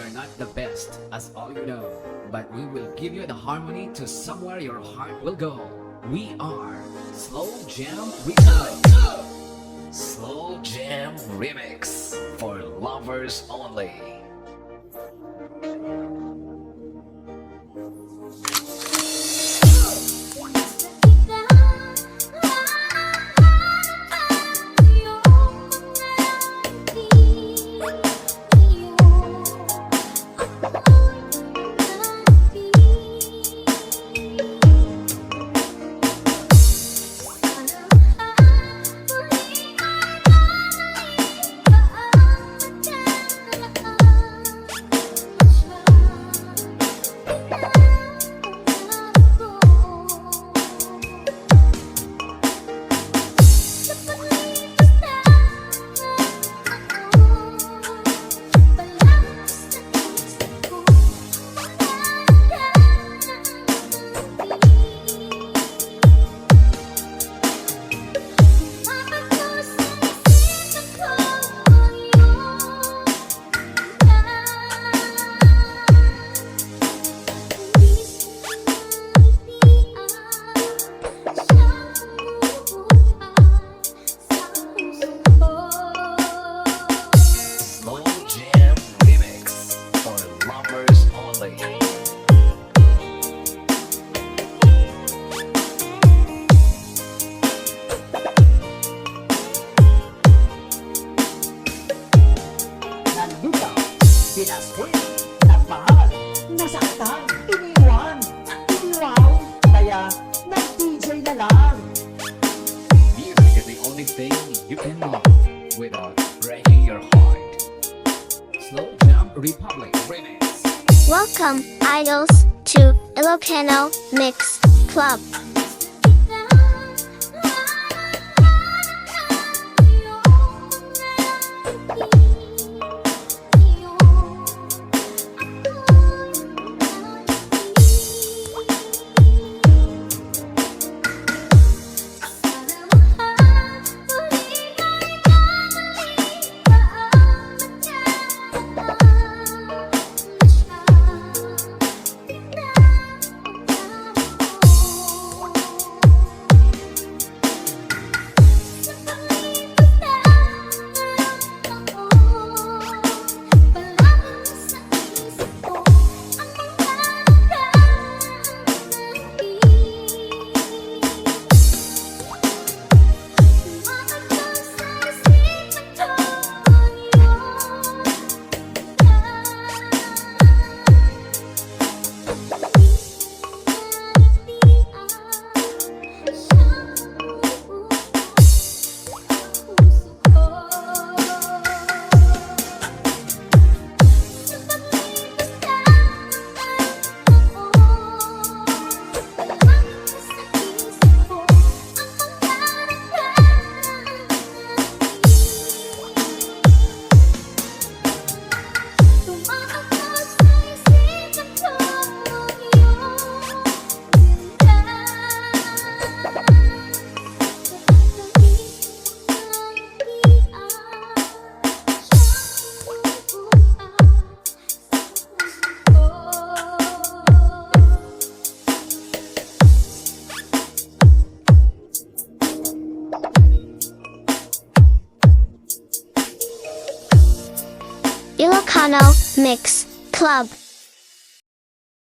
are not the best, as all you know, but we will give you the harmony to somewhere your heart will go. We are Slow Jam Remix. Slow Jam Remix for lovers only. Pinaswin, nagmahal, nasaktan, iniwan, iniwaw, kaya nag-DJ na lang. Music is the only thing you can love without breaking your heart. Slow Jam Republic Remix. Welcome, idols, to Ilocano Mix Club. Ilocano Mix Club.